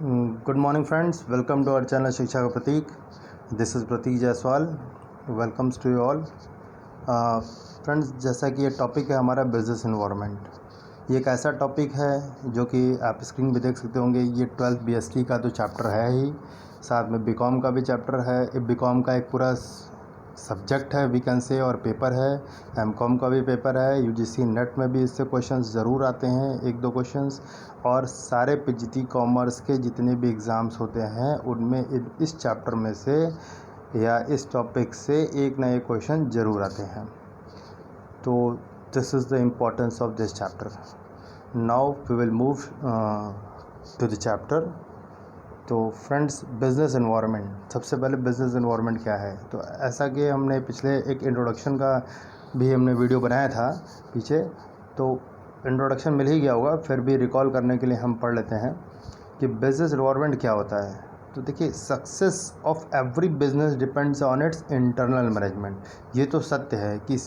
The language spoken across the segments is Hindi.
Good morning friends, welcome to our channel Shiksha का Prateek. This is Prateek Jaiswal. Welcomes to you all. Friends, जैसा कि ये टॉपिक है हमारा बिजनेस एनवायरनमेंट। ये एक ऐसा टॉपिक है जो कि आप स्क्रीन पे देख सकते होंगे। ये 12th BST का तो चैप्टर है ही, साथ में बीकॉम का भी चैप्टर है। बीकॉम का एक पूरा सब्जेक्ट है वी कैन से, और पेपर है। एमकॉम का भी पेपर है। यूजीसी नेट में भी इससे क्वेश्चंस ज़रूर आते हैं, एक दो क्वेश्चंस। और सारे पीजीटी कॉमर्स के जितने भी एग्ज़ाम्स होते हैं उनमें इस चैप्टर में से या इस टॉपिक से एक ना एक क्वेश्चन ज़रूर आते हैं। तो this is the importance of this chapter. Now we will move to the chapter. तो फ्रेंड्स, बिज़नेस एनवायरनमेंट, सबसे पहले बिज़नेस एनवायरनमेंट क्या है। तो ऐसा कि हमने पिछले एक इंट्रोडक्शन का भी हमने वीडियो बनाया था पीछे, तो इंट्रोडक्शन मिल ही गया होगा, फिर भी रिकॉल करने के लिए हम पढ़ लेते हैं कि बिज़नेस एनवायरनमेंट क्या होता है। तो देखिए, success of every business depends on it's internal management. ये तो सत्य है कि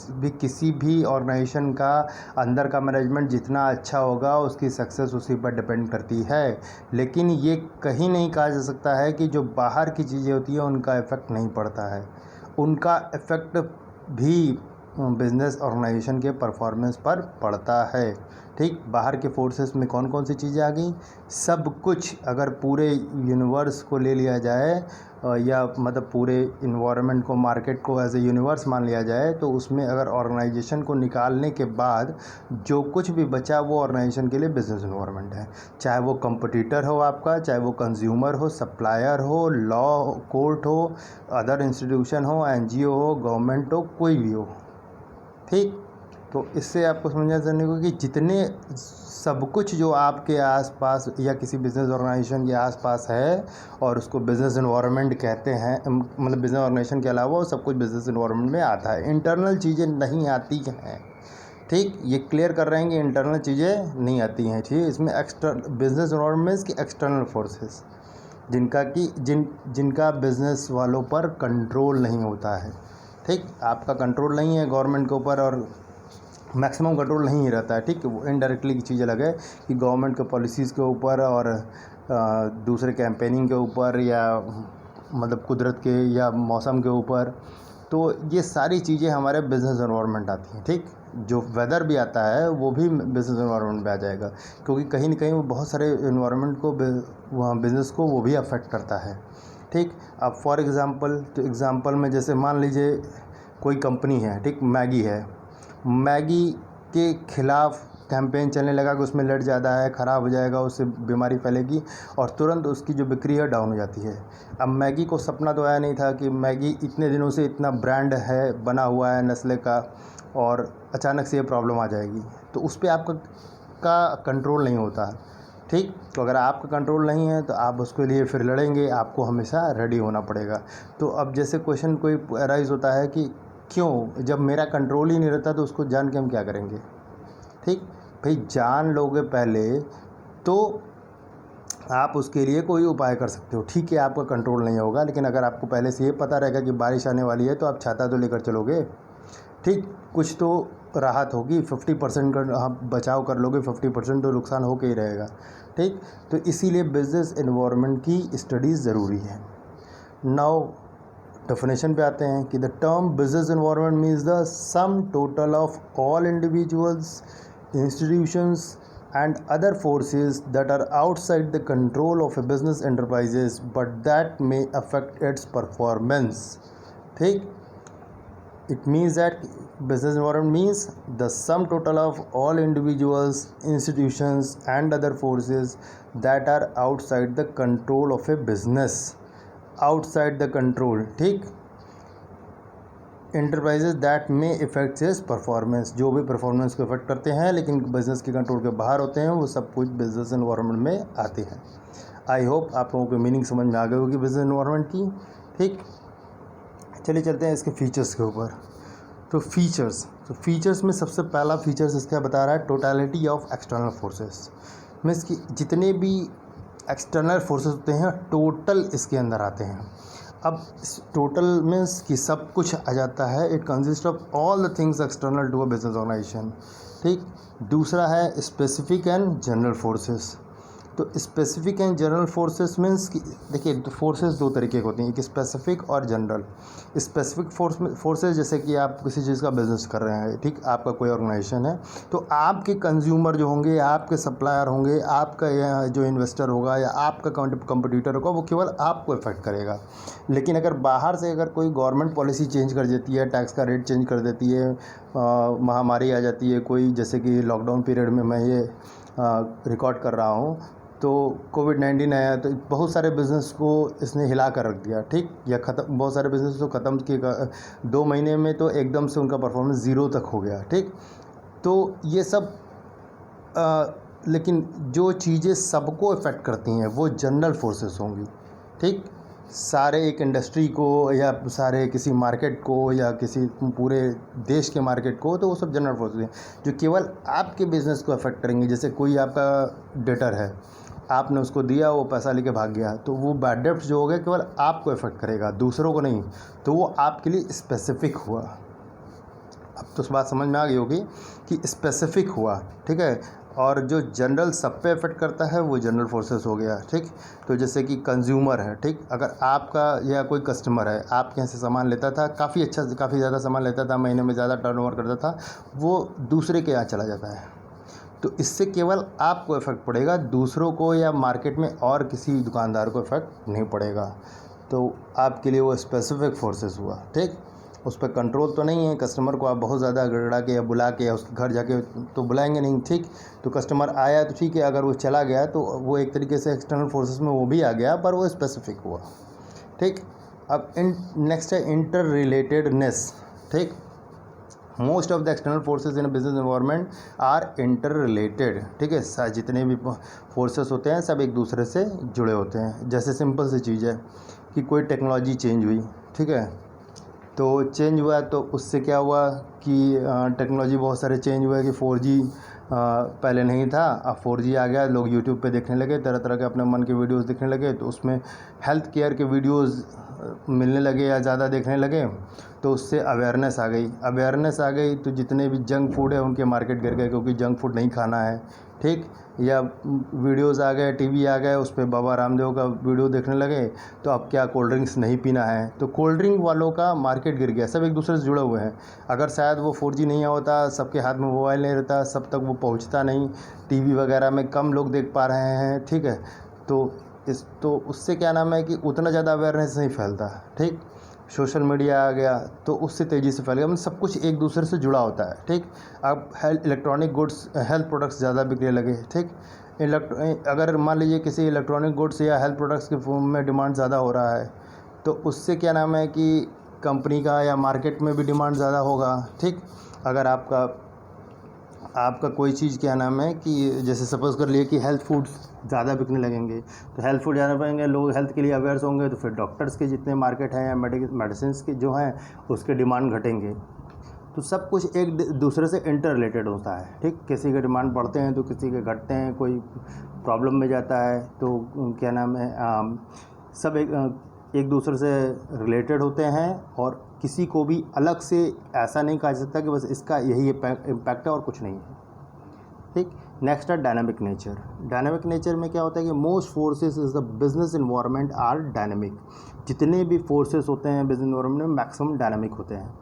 किसी भी ऑर्गेनाइजेशन का अंदर का मैनेजमेंट जितना अच्छा होगा उसकी सक्सेस उसी पर डिपेंड करती है। लेकिन ये कहीं नहीं कहा जा सकता है कि जो बाहर की चीज़ें होती हैं उनका इफ़ेक्ट नहीं पड़ता है। उनका इफ़ेक्ट भी बिज़नेस ऑर्गेनाइजेशन के परफॉर्मेंस पर पड़ता है। ठीक, बाहर के फोर्सेस में कौन कौन सी चीज़ें आ गई, सब कुछ। अगर पूरे यूनिवर्स को ले लिया जाए या मतलब पूरे इन्वायरमेंट को, मार्केट को एज ए यूनिवर्स मान लिया जाए, तो उसमें अगर ऑर्गेनाइजेशन को निकालने के बाद जो कुछ भी बचा वो ऑर्गेनाइजेशन के लिए बिज़नेस इन्वायरमेंट है। चाहे वो कंपटीटर हो आपका, चाहे वो कंज्यूमर हो, सप्लायर हो, लॉ कोर्ट हो, अदर इंस्टीट्यूशन हो, NGO हो, गवर्नमेंट हो, कोई भी हो। ठीक, तो इससे आपको समझना चाहिए कि जितने सब कुछ जो आपके आसपास या किसी बिज़नेस ऑर्गेनाइजेशन के आसपास है और उसको बिज़नेस एनवायरनमेंट कहते हैं, मतलब बिज़नेस ऑर्गेनाइजेशन के अलावा वो सब कुछ बिज़नेस एनवायरनमेंट में आता है। इंटरनल चीज़ें नहीं आती हैं। ठीक, ये क्लियर कर रहे हैं कि इंटरनल चीज़ें नहीं आती हैं। ठीक, इसमें बिज़नेस एनवायरनमेंट्स की एक्सटर्नल फोर्सेस जिनका बिज़नेस वालों पर कंट्रोल नहीं होता है। ठीक, आपका कंट्रोल नहीं है गवर्नमेंट के ऊपर, और मैक्सिमम कंट्रोल नहीं रहता है। ठीक, वो इनडायरेक्टली की चीज़ अलग है कि गवर्नमेंट के पॉलिसीज़ के ऊपर और दूसरे कैंपेनिंग के ऊपर, या मतलब कुदरत के या मौसम के ऊपर। तो ये सारी चीज़ें हमारे बिज़नेस एनवायरनमेंट आती हैं। ठीक, जो वेदर भी आता है वो भी बिज़नेस एनवायरनमेंट में आ जाएगा, क्योंकि कहीं ना कहीं वो बहुत सारे एनवायरनमेंट को, वहाँ बिज़नेस को वो भी अफेक्ट करता है। ठीक, अब फॉर एग्ज़ाम्पल, तो एग्ज़ाम्पल में जैसे मान लीजिए कोई कंपनी है, ठीक, मैगी है। मैगी के ख़िलाफ़ कैंपेन चलने लगा कि उसमें लेड ज़्यादा है, ख़राब हो जाएगा, उससे बीमारी फैलेगी, और तुरंत उसकी जो बिक्री है डाउन हो जाती है। अब मैगी को सपना तो आया नहीं था कि मैगी इतने दिनों से इतना ब्रांड है बना हुआ है नेस्ले का, और अचानक से ये प्रॉब्लम आ जाएगी। तो उस पर आपका कंट्रोल नहीं होता। ठीक, तो अगर आपका कंट्रोल नहीं है तो आप उसके लिए फिर लड़ेंगे, आपको हमेशा रेडी होना पड़ेगा। तो अब जैसे क्वेश्चन कोई अराइज होता है कि क्यों, जब मेरा कंट्रोल ही नहीं रहता तो उसको जान के हम क्या करेंगे। ठीक भाई, जान लोगे पहले तो आप उसके लिए कोई उपाय कर सकते हो। ठीक है, आपका कंट्रोल नहीं होगा, लेकिन अगर आपको पहले से ये पता रहेगा कि बारिश आने वाली है तो आप छाता तो लेकर चलोगे। ठीक, कुछ तो राहत होगी, 50% का आप बचाव कर लोगे, 50% तो नुकसान होके ही रहेगा। ठीक, तो इसीलिए बिज़नेस एनवायरनमेंट की स्टडीज़ ज़रूरी है। नाउ डेफिनेशन पे आते हैं कि the term business environment means the sum total of all individuals, institutions and other forces that are outside the control of a business enterprises but that may affect its performance. ठीक, it means that business environment means the sum total of all individuals, institutions and other forces that are outside the control of a business, outside the control, ठीक, इंटरप्राइजेज दैट में इफेक्ट्स इज परफॉर्मेंस, जो भी परफॉर्मेंस को इफेक्ट करते हैं लेकिन बिज़नेस के कंट्रोल के बाहर होते हैं, वो सब कुछ बिज़नेस एनवायरनमेंट में आते हैं। आई होप आप लोगों को मीनिंग समझ में आ गई होगी बिज़नेस एनवायरनमेंट की। ठीक, चलिए चलते हैं इसके फीचर्स के ऊपर। तो फीचर्स में सबसे पहला फीचर्स इसका बता रहा है totality of external forces. Means कि जितने भी एक्सटर्नल फोर्सेस होते हैं टोटल इसके अंदर आते हैं। अब टोटल मीन्स कि सब कुछ आ जाता है। It consist of all the things external to a business organisation. ठीक, दूसरा है स्पेसिफिक एंड जनरल फोर्सेस। तो specific and general forces means कि देखिए फोर्सेस दो तरीके की होती हैं, एक स्पेसिफिक और जनरल। स्पेसिफिक फोर्सेस जैसे कि आप किसी चीज़ का बिजनेस कर रहे हैं, ठीक, आपका कोई ऑर्गेनाइजेशन है, तो आपके कंज्यूमर जो होंगे, आपके सप्लायर होंगे, आपका जो इन्वेस्टर होगा या आपका कंपटीटर होगा, वो केवल आपको इफेक्ट करेगा। लेकिन अगर बाहर से अगर कोई गवर्नमेंट पॉलिसी चेंज कर देती है, टैक्स का रेट चेंज कर देती है, महामारी आ जाती है कोई, जैसे कि लॉकडाउन पीरियड में मैं ये रिकॉर्ड कर रहा हूँ, तो कोविड-19 आया तो बहुत सारे बिज़नेस को इसने हिला कर रख दिया, ठीक, या ख़त्म, बहुत सारे बिज़नेस को ख़त्म किए 2 महीने में, तो एकदम से उनका परफॉर्मेंस ज़ीरो तक हो गया, ठीक। तो ये सब लेकिन जो चीज़ें सबको इफ़ेक्ट करती हैं वो जनरल फोर्सेस होंगी, ठीक। सारे एक इंडस्ट्री को या सारे किसी मार्केट को या किसी पूरे देश के मार्केट को, तो वो सब जनरल फोर्सेस हैं जो केवल आपके बिज़नेस को अफेक्ट करेंगे। जैसे कोई आपका डेटर है, आपने उसको दिया, वो पैसा लेके भाग गया, तो वो बैड डेब्ट जो हो गया केवल आपको इफ़ेक्ट करेगा, दूसरों को नहीं, तो वो आपके लिए स्पेसिफिक हुआ। अब तो बात समझ में आ गई होगी कि स्पेसिफिक हुआ, ठीक है। और जो जनरल सब पे इफ़ेक्ट करता है वो जनरल फोर्सेस हो गया, ठीक। तो जैसे कि कंज्यूमर है, ठीक, अगर आपका या कोई कस्टमर है, आपके यहाँ से सामान लेता था, काफ़ी ज़्यादा सामान लेता था, महीने में ज़्यादा टर्नओवर करता था, वो दूसरे के यहाँ चला जाता है, तो इससे केवल आपको इफ़ेक्ट पड़ेगा, दूसरों को या मार्केट में और किसी दुकानदार को इफ़ेक्ट नहीं पड़ेगा। तो आपके लिए वो स्पेसिफिक फोर्सेस हुआ, ठीक। उस पर कंट्रोल तो नहीं है, कस्टमर को आप बहुत ज़्यादा गड़गड़ा के या बुला के या उसके घर जाके तो बुलाएंगे नहीं, ठीक। तो कस्टमर आया तो ठीक है, अगर वो चला गया तो वो एक तरीके से एक्सटर्नल फोर्सेस में वो भी आ गया, पर वो स्पेसिफिक हुआ, ठीक। अब नेक्स्ट है इंटर रिलेटेडनेस, ठीक। Most of the external forces in business environment are inter related, ठीक है। जितने भी फोर्सेस होते हैं सब एक दूसरे से जुड़े होते हैं। जैसे सिंपल सी चीज़ है कि कोई टेक्नोलॉजी चेंज हुई, ठीक है, तो चेंज हुआ तो उससे क्या हुआ कि टेक्नोलॉजी बहुत सारे चेंज हुए कि 4G पहले नहीं था, अब 4G आ गया, लोग यूट्यूब पे देखने लगे, तरह तरह के अपने मन के वीडियोस देखने लगे, तो उसमें हेल्थ केयर के वीडियोस मिलने लगे या ज़्यादा देखने लगे, तो उससे अवेयरनेस आ गई, तो जितने भी जंक फूड है उनके मार्केट गिर गए, क्योंकि जंक फूड नहीं खाना है, ठीक। या वीडियोस आ गए, टीवी आ गए, उस पर बाबा रामदेव का वीडियो देखने लगे, तो अब क्या कोल्ड ड्रिंक्स नहीं पीना है, तो कोल्ड ड्रिंक वालों का मार्केट गिर गया, सब एक दूसरे से जुड़े हुए हैं। अगर शायद वो 4G नहीं होता, सबके हाथ में मोबाइल नहीं रहता, सब तक वो पहुंचता नहीं, टीवी वगैरह में कम लोग देख पा रहे हैं, ठीक है, तो उससे क्या नाम है कि उतना ज़्यादा अवेयरनेस नहीं फैलता, ठीक। सोशल मीडिया आ गया तो उससे तेज़ी से फैल गया, मतलब सब कुछ एक दूसरे से जुड़ा होता है, ठीक। अब इलेक्ट्रॉनिक गुड्स, हेल्थ प्रोडक्ट्स ज़्यादा बिकने लगे, ठीक। अगर मान लीजिए किसी इलेक्ट्रॉनिक गुड्स या हेल्थ प्रोडक्ट्स के फॉर्म में डिमांड ज़्यादा हो रहा है, तो उससे क्या नाम है कि कंपनी का या मार्केट में भी डिमांड ज़्यादा होगा, ठीक। अगर आपका कोई चीज़ क्या नाम है कि जैसे सपोज़ कर लिए कि हेल्थ फूड्स ज़्यादा बिकने लगेंगे, तो हेल्थ फूड ज़्यादा पाएंगे, लोग हेल्थ के लिए अवेयर होंगे, तो फिर डॉक्टर्स के जितने मार्केट हैं या मेडिसिन के जो हैं उसके डिमांड घटेंगे। तो सब कुछ एक दूसरे से इंटर रिलेटेड होता है, ठीक। किसी के डिमांड बढ़ते हैं तो किसी के घटते हैं, कोई प्रॉब्लम में जाता है, तो क्या नाम है सब एक दूसरे से रिलेटेड होते हैं, और किसी को भी अलग से ऐसा नहीं कहा जा सकता कि बस इसका यही इम्पैक्ट है और कुछ नहीं है, ठीक। नेक्स्ट है डायनामिक नेचर। डायनामिक नेचर में क्या होता है कि most forces is the business environment are dynamic. जितने भी फोर्सेस होते हैं बिजनेस इन्वायरमेंट में मैक्सिमम डायनामिक होते हैं।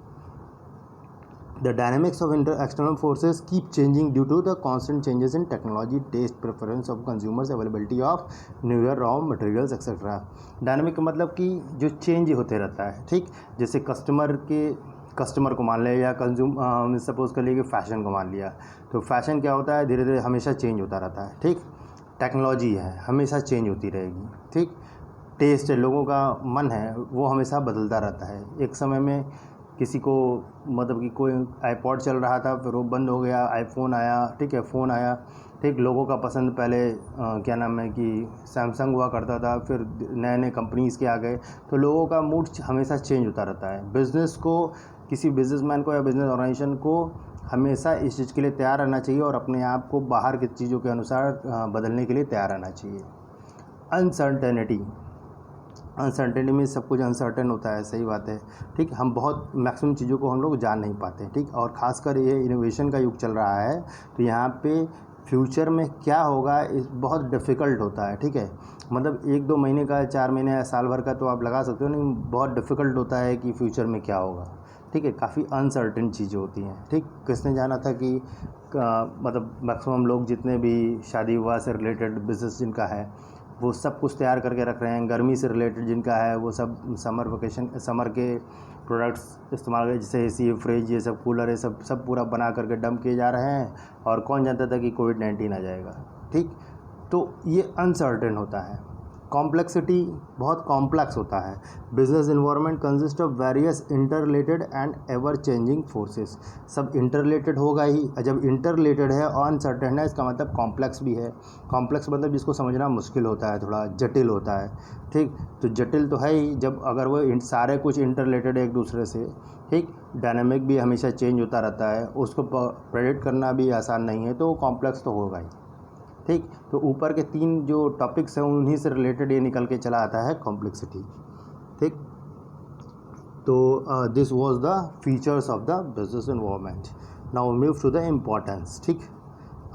The dynamics of external forces keep changing due to the constant changes in technology, taste, preference of consumers, availability of newer raw materials, etc. Dynamic का मतलब कि जो चेंज होते रहता है, ठीक। जैसे कस्टमर को मान लिया या सपोज कर लिए कि फ़ैशन को मान लिया, तो फ़ैशन क्या होता है, धीरे धीरे हमेशा चेंज होता रहता है, ठीक। टेक्नोलॉजी है, हमेशा चेंज होती रहेगी, ठीक। टेस्ट है, लोगों का मन है, वो हमेशा बदलता रहता है। एक समय में किसी को मतलब कि कोई आईपॉड चल रहा था, फिर वो बंद हो गया, आईफोन आया, ठीक है, फ़ोन आया, ठीक। लोगों का पसंद पहले क्या नाम है कि सैमसंग हुआ करता था, फिर नए नए कंपनीज़ के आ गए, तो लोगों का मूड हमेशा चेंज होता रहता है। बिज़नेस को, किसी बिजनेसमैन को या बिजनेस ऑर्गेनाइजेशन को हमेशा इस चीज़ के लिए तैयार रहना चाहिए और अपने आप को बाहर की चीज़ों के अनुसार बदलने के लिए तैयार रहना चाहिए। अनसर्टेनिटी में सब कुछ अनसर्टेन होता है, सही बात है, ठीक। हम बहुत मैक्सिमम चीज़ों को हम लोग जान नहीं पाते, ठीक। और ख़ासकर ये इनोवेशन का युग चल रहा है, तो यहाँ पे फ्यूचर में क्या होगा इस बहुत डिफ़िकल्ट होता है, ठीक है। मतलब 1-2 महीने का, 4 महीने या साल भर का तो आप लगा सकते हो, नहीं बहुत डिफ़िकल्ट होता है कि फ्यूचर में क्या होगा, ठीक है। काफ़ी अनसर्टेन चीज़ें होती हैं, ठीक। किसने जाना था कि मतलब मैक्सिमम लोग जितने भी शादी विवाह से रिलेटेड बिज़नेस जिनका है वो सब कुछ तैयार करके रख रहे हैं। गर्मी से रिलेटेड जिनका है वो सब समर के प्रोडक्ट्स इस्तेमाल करें, जैसे एसी, फ्रिज, ये सब कूलर, ये सब पूरा बना करके डंप किए जा रहे हैं। और कौन जानता था कि कोविड-19 आ जाएगा, ठीक। तो ये अनसर्टेन होता है। कॉम्प्लेक्सिटी बहुत कॉम्प्लेक्स होता है। Business environment consist of various interrelated and ever changing forces. सब इंटररिलेटेड होगा ही, जब इंटररिलेटेड है और अनसर्टेन है इसका मतलब कॉम्प्लेक्स भी है। कॉम्प्लेक्स मतलब जिसको समझना मुश्किल होता है, थोड़ा जटिल होता है, ठीक। तो जटिल तो है ही जब अगर वो सारे कुछ इंटररिलेटेड है एक दूसरे से, ठीक। डायनामिक भी हमेशा चेंज होता रहता है, उसको प्रेडिक्ट करना भी आसान नहीं है, तो कॉम्प्लेक्स तो होगा ही, ठीक। तो ऊपर के 3 जो टॉपिक्स हैं उन्हीं से रिलेटेड ये निकल के चला आता है कॉम्प्लेक्सिटी, ठीक। तो this was the features of the business environment. Now move to the importance, ठीक।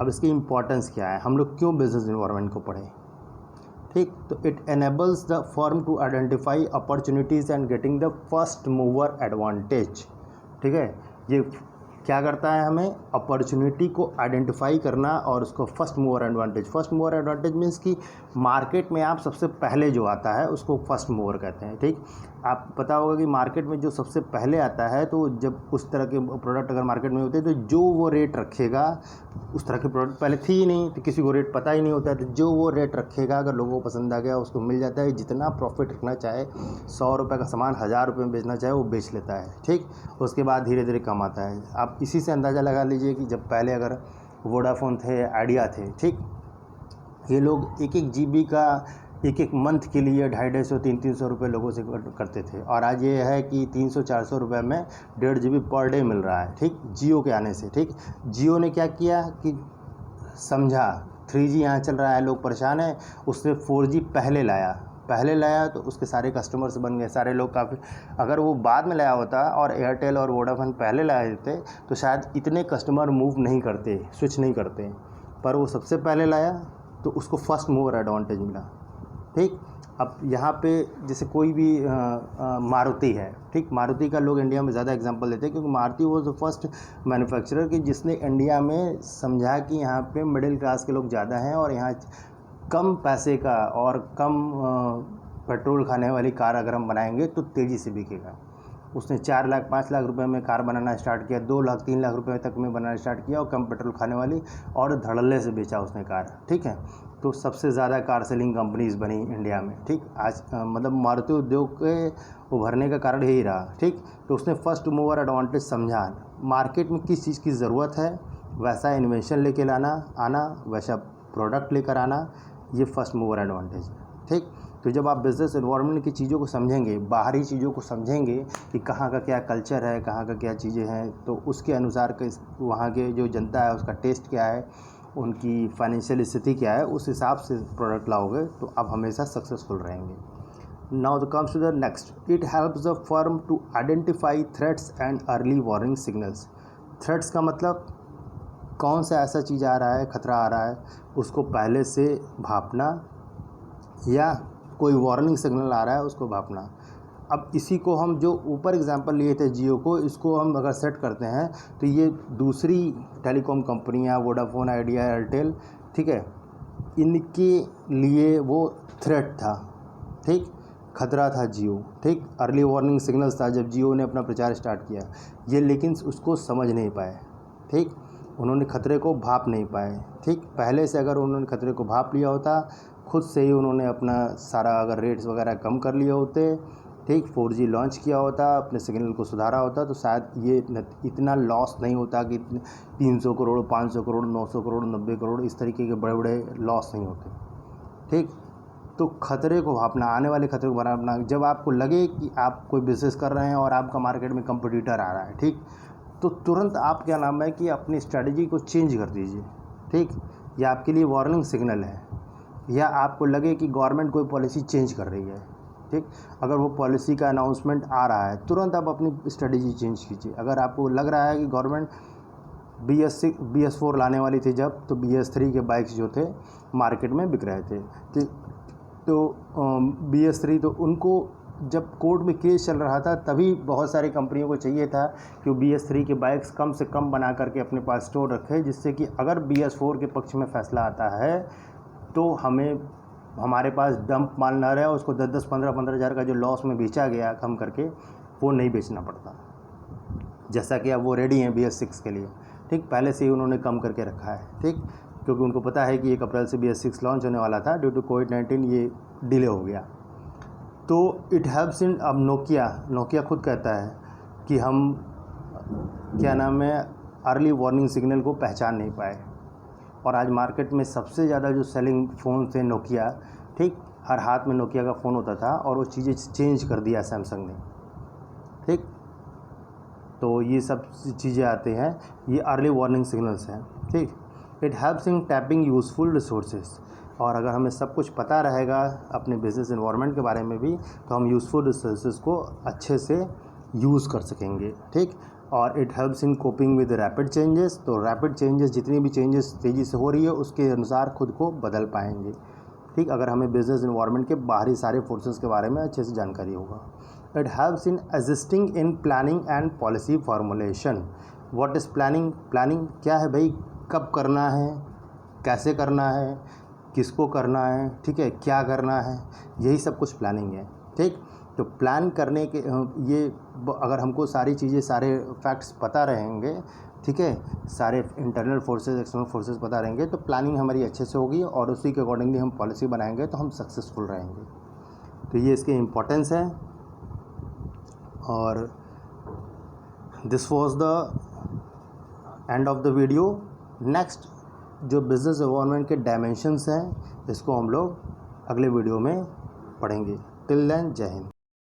अब इसकी इम्पोर्टेंस क्या है, हम लोग क्यों बिजनेस एनवायरनमेंट को पढ़ें, ठीक। तो it enables the firm to identify opportunities and getting the first mover advantage, ठीक है। ये क्या करता है, हमें अपॉर्चुनिटी को आइडेंटिफाई करना और उसको फर्स्ट मूवर एडवांटेज मीन्स कि मार्केट में आप सबसे पहले जो आता है उसको फर्स्ट मूवर कहते हैं, ठीक। आप पता होगा कि मार्केट में जो सबसे पहले आता है, तो जब उस तरह के प्रोडक्ट अगर मार्केट में होते हैं तो जो वो रेट रखेगा, उस तरह के प्रोडक्ट पहले थी ही नहीं तो किसी को रेट पता ही नहीं होता है, तो जो वो रेट रखेगा अगर लोगों को पसंद आ गया उसको मिल जाता है। जितना प्रॉफिट रखना चाहे, 100 रुपये का सामान 1000 रुपये में बेचना चाहे वो बेच लेता है, ठीक। उसके बाद धीरे धीरे कम आता है। आप इसी से अंदाज़ा लगा लीजिए कि जब पहले अगर वोडाफोन थे, आइडिया थे, ठीक, ये लोग 1-1 GB का 1-1 मंथ के लिए 250, 300 रुपये लोगों से करते थे, और आज ये है कि 300-400 रुपये में 1.5 GB पर डे मिल रहा है, ठीक। जियो के आने से, ठीक। जियो ने क्या किया कि समझा 3G यहाँ चल रहा है, लोग परेशान हैं, उसने 4G पहले लाया तो उसके सारे कस्टमर्स बन गए, सारे लोग काफ़ी। अगर वो बाद में लाया होता और एयरटेल और वोडाफोन पहले लाए थे तो शायद इतने कस्टमर मूव नहीं करते, स्विच नहीं करते, पर वो सबसे पहले लाया तो उसको फर्स्ट मूवर एडवांटेज मिला, ठीक। अब यहाँ पे जैसे कोई भी मारुति है, ठीक। मारुति का लोग इंडिया में ज़्यादा एग्जांपल देते हैं क्योंकि Maruti was the first manufacturer कि जिसने इंडिया में समझा कि यहाँ पे मिडिल क्लास के लोग ज़्यादा हैं और यहाँ कम पैसे का और कम पेट्रोल खाने वाली कार अगर हम बनाएंगे तो तेज़ी से बिकेगा। उसने 4 लाख 5 लाख रुपए में कार बनाना स्टार्ट किया, 2 लाख 3 लाख रुपए तक में बनाना स्टार्ट किया और कम पेट्रोल खाने वाली, और धड़ल्ले से बेचा उसने कार, ठीक है। तो सबसे ज़्यादा कार सेलिंग कंपनीज़ बनी इंडिया में, ठीक। आज मतलब मारुति उद्योग के उभरने का कारण यही रहा, ठीक। तो उसने फर्स्ट मूवर एडवांटेज समझा, मार्केट में किस चीज़ की ज़रूरत है वैसा इन्वेंशन लेके आना, वैसा प्रोडक्ट लेकर आना, ये फर्स्ट मूवर एडवांटेज है, ठीक। तो जब आप बिज़नेस एनवायरनमेंट की चीज़ों को समझेंगे, बाहरी चीज़ों को समझेंगे कि कहाँ का क्या कल्चर है, कहाँ का क्या चीज़ें हैं, तो उसके अनुसार वहाँ के जो जनता है उसका टेस्ट क्या है, उनकी फाइनेंशियल स्थिति क्या है, उस हिसाब से प्रोडक्ट लाओगे तो आप हमेशा सक्सेसफुल रहेंगे। Now the comes to the next, it helps the firm to identify threats and early warning signals. Threats का मतलब कौन सा ऐसा चीज़ आ रहा है, खतरा आ रहा है, उसको पहले से भापना, या कोई वार्निंग सिग्नल आ रहा है उसको भापना। अब इसी को हम जो ऊपर एग्जांपल लिए थे जियो को, इसको हम अगर सेट करते हैं तो ये दूसरी टेलीकॉम कंपनियां, वोडाफोन, आइडिया, एयरटेल, ठीक है, इनके लिए वो थ्रेट था, ठीक, खतरा था जियो, ठीक। अर्ली वार्निंग सिग्नल्स था जब जियो ने अपना प्रचार स्टार्ट किया ये, लेकिन उसको समझ नहीं पाए, ठीक। उन्होंने खतरे को भाप नहीं पाए, ठीक। पहले से अगर उन्होंने खतरे को भाप लिया होता, खुद से ही उन्होंने अपना सारा अगर रेट्स वगैरह कम कर लिए होते, ठीक, 4G लॉन्च किया होता, अपने सिग्नल को सुधारा होता, तो शायद ये इतना लॉस नहीं होता कि 300 करोड़, 500 करोड़, 900 करोड़, 90 करोड़ इस तरीके के बड़े बड़े लॉस नहीं होते, ठीक। तो खतरे को भापना, आने वाले खतरे को भापना, जब आपको लगे कि आप कोई बिज़नेस कर रहे हैं और आपका मार्केट में कंपटीटर आ रहा है, ठीक, तो तुरंत आप क्या नाम है कि अपनी स्ट्रेटजी को चेंज कर दीजिए, ठीक। यह आपके लिए वार्निंग सिग्नल है। या आपको लगे कि गवर्नमेंट कोई पॉलिसी चेंज कर रही है, ठीक, अगर वो पॉलिसी का अनाउंसमेंट आ रहा है तुरंत आप अपनी स्ट्रेटजी चेंज कीजिए। अगर आपको लग रहा है कि गवर्नमेंट BS4 लाने वाली थी जब, तो BS3 के बाइक्स जो थे मार्केट में बिक रहे थे। तो BS3 तो उनको जब कोर्ट में केस चल रहा था तभी बहुत सारी कंपनियों को चाहिए था कि वो BS3 के बाइक्स कम से कम बना करके अपने पास स्टोर रखे, जिससे कि अगर BS4 के पक्ष में फ़ैसला आता है तो हमारे पास डंप माल ना रहे, उसको 10-10, 15-15 हज़ार का जो लॉस में बेचा गया कम करके, वो नहीं बेचना पड़ता। जैसा कि अब वो रेडी हैं BS6 के लिए, ठीक, पहले से ही उन्होंने कम करके रखा है, ठीक, क्योंकि उनको पता है कि 1 अप्रैल से BS6 लॉन्च होने वाला था, ड्यू टू कोविड-19 ये डिले हो गया। तो इट हेल्प्स इन, अब नोकिया खुद कहता है कि हम क्या नाम है अर्ली वार्निंग सिग्नल को पहचान नहीं पाए, और आज मार्केट में सबसे ज़्यादा जो सेलिंग फ़ोन थे नोकिया, ठीक, हर हाथ में नोकिया का फ़ोन होता था और वो चीज़ें चेंज कर दिया सैमसंग ने, ठीक। तो ये सब चीज़ें आते हैं, ये अर्ली वार्निंग सिग्नल्स हैं, ठीक। It helps in tapping useful resources, और अगर हमें सब कुछ पता रहेगा अपने बिजनेस एनवायरनमेंट के बारे में भी, तो हम यूज़फुल रिसोर्सेज को अच्छे से यूज़ कर सकेंगे, ठीक। और it helps in coping with rapid changes, तो रैपिड चेंजेस, जितनी भी चेंजेस तेज़ी से हो रही है उसके अनुसार खुद को बदल पाएंगे, ठीक, अगर हमें बिजनेस एनवायरनमेंट के बाहरी सारे फोर्सेस के बारे में अच्छे से जानकारी होगा। It helps in assisting in planning and policy formulation. What is planning? Planning क्या है भाई? कब करना है, कैसे करना है, किसको करना है, ठीक है, क्या करना है, यही सब कुछ प्लानिंग है, ठीक। तो प्लान करने के ये अगर हमको सारी चीज़ें, सारे फैक्ट्स पता रहेंगे, ठीक है, सारे इंटरनल फोर्सेस, एक्सटर्नल फोर्सेस पता रहेंगे, तो प्लानिंग हमारी अच्छे से होगी और उसी के अकॉर्डिंगली हम पॉलिसी बनाएंगे तो हम सक्सेसफुल रहेंगे। तो ये इसके इम्पोर्टेंस है। और this was the end of the video. Next जो बिज़नेस एनवायरनमेंट के डायमेंशंस हैं, इसको हम लोग अगले वीडियो में पढ़ेंगे। टिल देन, जय हिंद।